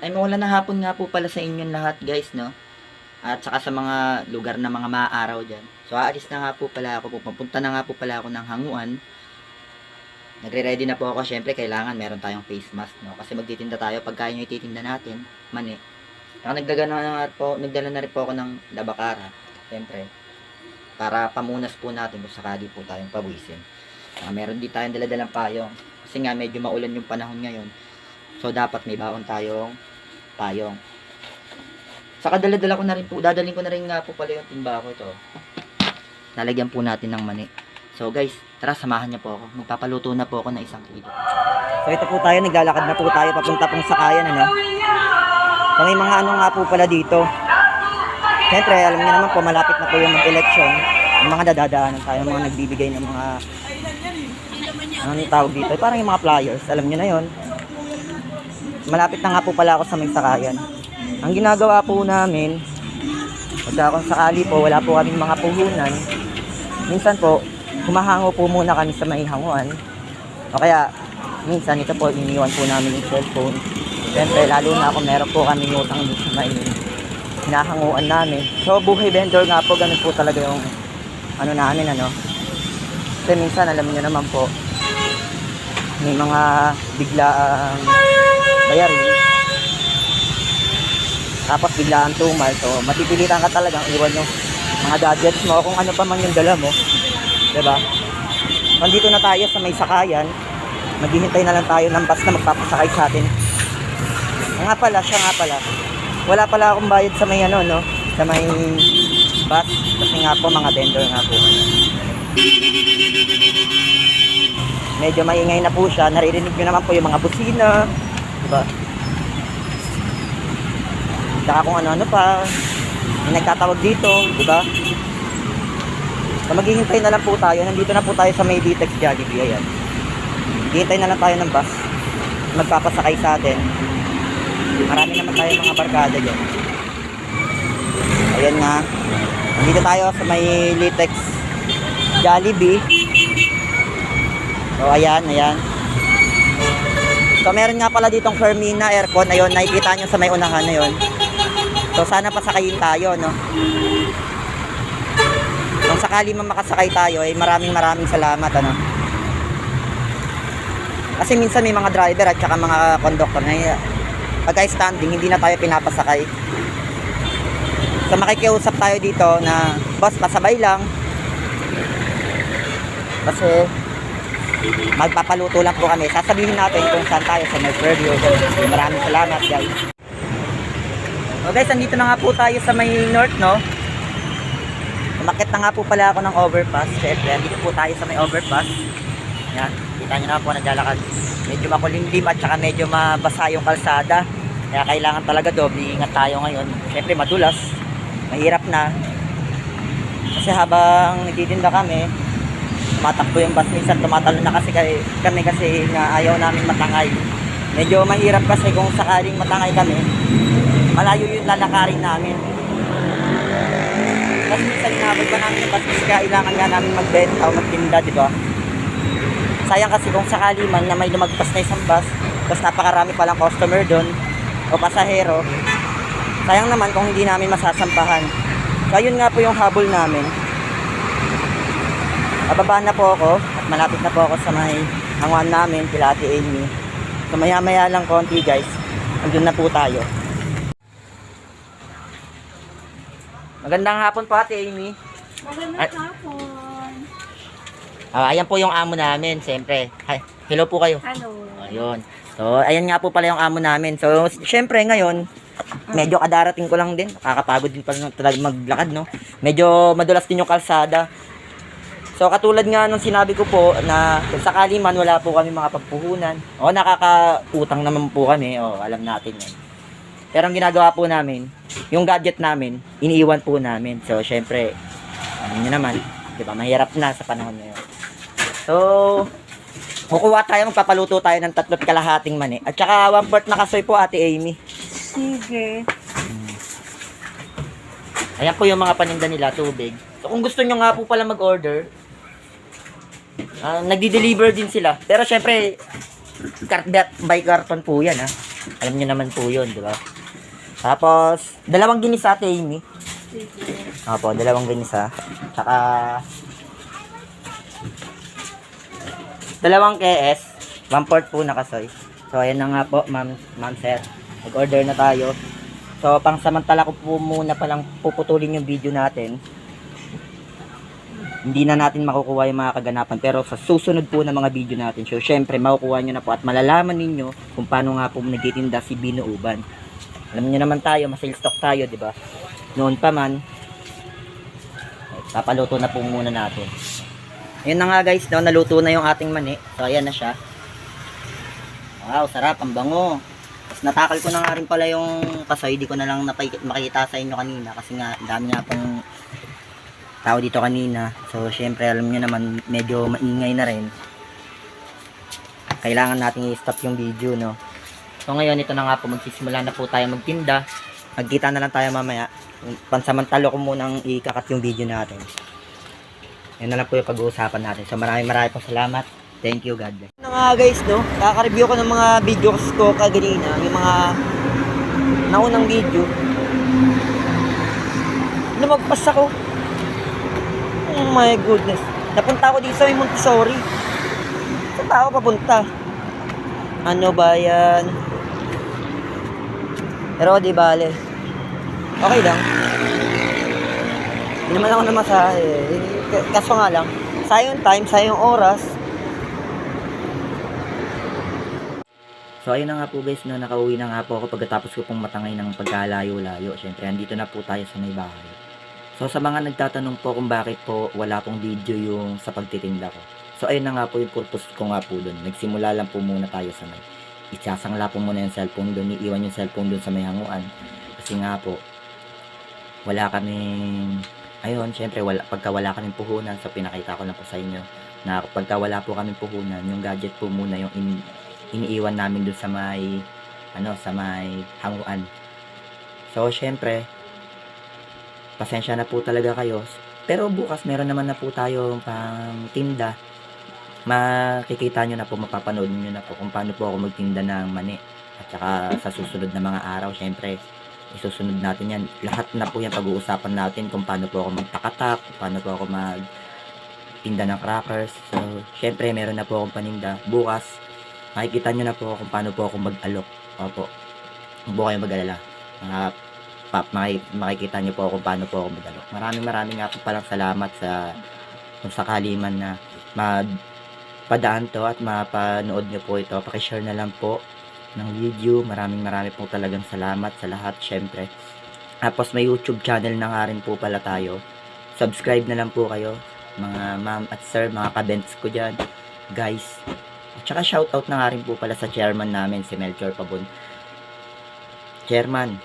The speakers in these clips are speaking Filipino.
Ay maulan na hapon nga po pala sa inyong lahat guys, no? At saka sa mga lugar na mga maaaraw dyan. So aalis na nga po pala ako, pupunta na nga po pala ako ng hanguan. Nagre-ready na po ako, syempre kailangan meron tayong face mask, no? Kasi magtitinda tayo, pagkain yung ititinda natin, mani. Saka nagdala na rin po ako ng labakara, syempre. Para pamunas po natin kung sakali po tayong pawisin. Meron din tayong daladalang payong. Kasi nga medyo maulan yung panahon ngayon. So dapat may baon tayong payong. Saka dala-dala ko na rin po, dadalhin ko na rin nga po pala yung timba ko ito. Lalagyan po natin ng mani. So guys, tara samahan niyo po ako. Magpapaluto na po ako ng 1 kilo. So ito po tayo, naglalakad na po tayo papunta pong sakayan, ano. So may mga ano nga po pala dito. Siyempre, alam niyo naman po, malapit na po yung mag-election. Yung mga dadadaanan tayo, mga nagbibigay ng mga ano yung tawag dito, parang yung mga flyers, alam niyo na yon. Malapit na nga po pala ako sa may sakayan. Ang ginagawa po namin, pagka kung sakali po, wala po kaming mga puhunan, minsan po, humahango po muna kami sa may hanguan. O kaya, minsan ito po, iniwan po namin yung cellphone. Siyempre, lalo na kung meron po kami utang dito sa may hinahanguan namin. So, buhay vendor nga po, ganun po talaga yung ano namin, ano. Kasi minsan, alam niyo naman po, may mga biglaang bayarin. Tapos biglaan tumal. So, matipilitan ka talagang iwan yung mga gadgets mo kung ano pa man yung dala mo. Diba? Nandito na tayo sa may sakayan. Maghihintay na lang tayo ng bus na magpapasakay sa atin. Nga pala, siya nga pala. Wala pala akong bayad sa may ano, no? Sa may bus. Kasi nga po, mga vendor nga po. Medyo maingay na po siya. Naririnig nyo naman po yung mga busina. Diba? Saka kung ano-ano pa. May nagtatawag dito. Diba? So maghihintay na lang po tayo. Nandito na po tayo sa may Ditex Jollibee. Ayan. Hihintay na lang tayo ng bus. Magpapasakay sa atin. Marami naman tayo mga barkada dyan. Ayan nga. Nandito tayo sa may Ditex Jollibee. So ayan, ayan. So meron nga pala ditong Fermina aircon. Ayun, nakikita nyo sa may unahan na yun. So sana pasakayin tayo, no? Kung sakali man makasakay tayo, ay maraming salamat, ano? Kasi minsan may mga driver at saka mga conductor na pagka standing, hindi na tayo pinapasakay. So makikiusap tayo dito na, boss, pasabay lang. Kasi magpapaluto lang po kami. Sasabihin natin kung saan tayo sa may preview. Maraming salamat, guys. So guys, nandito na nga po tayo sa may north, no? Umakit na nga po pala ako ng overpass. Siyempre, dito po tayo sa may overpass. Yan, kita nyo na po, naglalakad. Medyo makulimlim at saka medyo mabasa yung kalsada. Kaya kailangan talaga doble ingat tayo ngayon. Siyempre, madulas. Mahirap na. Kasi habang nagtitinda kami, tumatakbo yung bus, minsan tumatalo na kasi kami kasi nga ayaw namin matangay. Medyo mahirap kasi kung sakaling matangay kami, malayo yung lalakarin namin. Kasi minsan inabot pa namin yung bus kasi kailangan nga namin magbenta o magtinda, diba? Sayang kasi kung sakali man na may lumagpas na isang bus, tapos napakarami palang customer doon o pasahero, sayang naman kung hindi namin masasampahan. So ayun nga po yung habol namin. Bababa na po ako at malapit na po ako sa may hanguan namin, kila Ate Amy. So maya lang konti, guys. Andun na po tayo. Magandang hapon po, Ate Amy. Magandang hapon. Ayan po yung amo namin, siyempre. Hi. Hello po kayo. Hello. Ayun. So ayan nga po pala yung amo namin. So siyempre ngayon, medyo kadarating ko lang din. Nakakapagod din pala talaga maglakad, no? Medyo madulas din yung kalsada. So katulad nga nung sinabi ko po na kung sakali man wala po kami mga pagpuhunan o nakakautang naman po kami, o alam natin yan. Pero ang ginagawa po namin, yung gadget namin, iniiwan po namin. So syempre, alam nyo naman, di ba, mahirap na sa panahon ngayon. So, kukuha tayo, magpapaluto tayo ng 3 kalahating mani. At saka 1/4 na kasoy po, Ate Amy. Sige. Ayan po yung mga paninda nila, tubig. So kung gusto nyo nga po pala mag-order, nagdi-deliver din sila. Pero syempre, by carton po yan, ha. Alam niyo naman po yun, di ba? Tapos, dalawang ginisa, Ate Amy. Sige. Opo, dalawang ginisa. Tsaka, dalawang KS. 1/4 po na kasoy. So, ayan na nga po, ma'am sir. Nag-order na tayo. So, pangsamantala ko po muna palang puputulin yung video natin. Hindi na natin makukuha yung mga kaganapan. Pero sa susunod po na mga video natin, so, syempre, makukuha nyo na po at malalaman ninyo kung paano nga po nagtitinda si Bino Uban. Alam nyo naman tayo, ma-sales stock tayo, di ba? Noon pa man, papaluto na po muna natin. Ayun na nga guys, no, naluto na yung ating mani. So, ayan na siya. Wow, sarap, ang bango. Tapos natakal ko na nga rin pala yung kasoy. Di ko na lang makita sa inyo kanina kasi nga dami nga pong tao dito kanina. So syempre alam nyo naman medyo maingay na rin. Kailangan natin i-stop yung video, no. So ngayon ito na nga po, magsisimula na po tayo magtinda. Magkita na lang tayo mamaya. Pansamantalo ko munang ikakat yung video natin. Yan na lang po yung pag-uusapan natin. So maraming pong salamat. Thank you, God bless. Na nga guys, no? Kaka-review ko ng mga videos ko kaganina, yung mga naunang video. Lumagpas ako. Oh my goodness. Napunta ako dito sa may Montessori. Saan pa ako papunta? Ano ba yan? Pero di bale. Okay lang. Hindi naman ako namasahe. Kaso nga lang, sayang time, sayang oras. So ayun na nga po guys, no, nakauwi na nga po ako pagkatapos ko pong matangay ng pagkalayo-layo. Syempre, andito na po tayo sa may bahay. So sa mga nagtatanong po kung bakit po wala pong video yung sa pagtitinda ko. So ayun na nga po yung purpose ko nga po doon. Nagsimula lang po muna tayo sa may isasangla po muna yung cellphone doon, iiwan yung cellphone doon sa may hanguan. Kasi nga po, wala kaming, ayun, syempre, pagka wala kaming puhunan, so pinakita ko lang po sa inyo na pagka wala po kaming puhunan, yung gadget po muna yung iniiwan namin doon sa may sa may hanguan. So syempre, pasensya na po talaga kayo. Pero bukas meron naman na po tayong pang tinda. Makikita nyo na po, mapapanood nyo na po kung paano po ako magtinda ng mani. At saka sa susunod na mga araw, syempre, isusunod natin yan. Lahat na po yan pag-uusapan natin kung paano po ako magtakatak, kung paano po ako magtinda ng crackers. So syempre, meron na po akong paninda. Bukas, makikita nyo na po kung paano po ako mag-alok. Opo. Huwag po kayo mag-alala. Makikita nyo po kung paano po ako mag-alok. Maraming nga po palang salamat sa kung sakali man na padaan to at mapanood nyo po ito. Pakishare na lang po ng video. Maraming po talagang salamat sa lahat, syempre. Tapos may YouTube channel na nga rin po pala tayo. Subscribe na lang po kayo, mga ma'am at sir, mga kabents ko dyan, guys. At saka shoutout na nga rin po pala sa chairman namin, si Melchor Pabon. Chairman.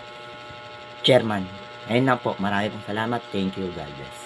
Ayun na po, marami pong salamat. Thank you, God bless.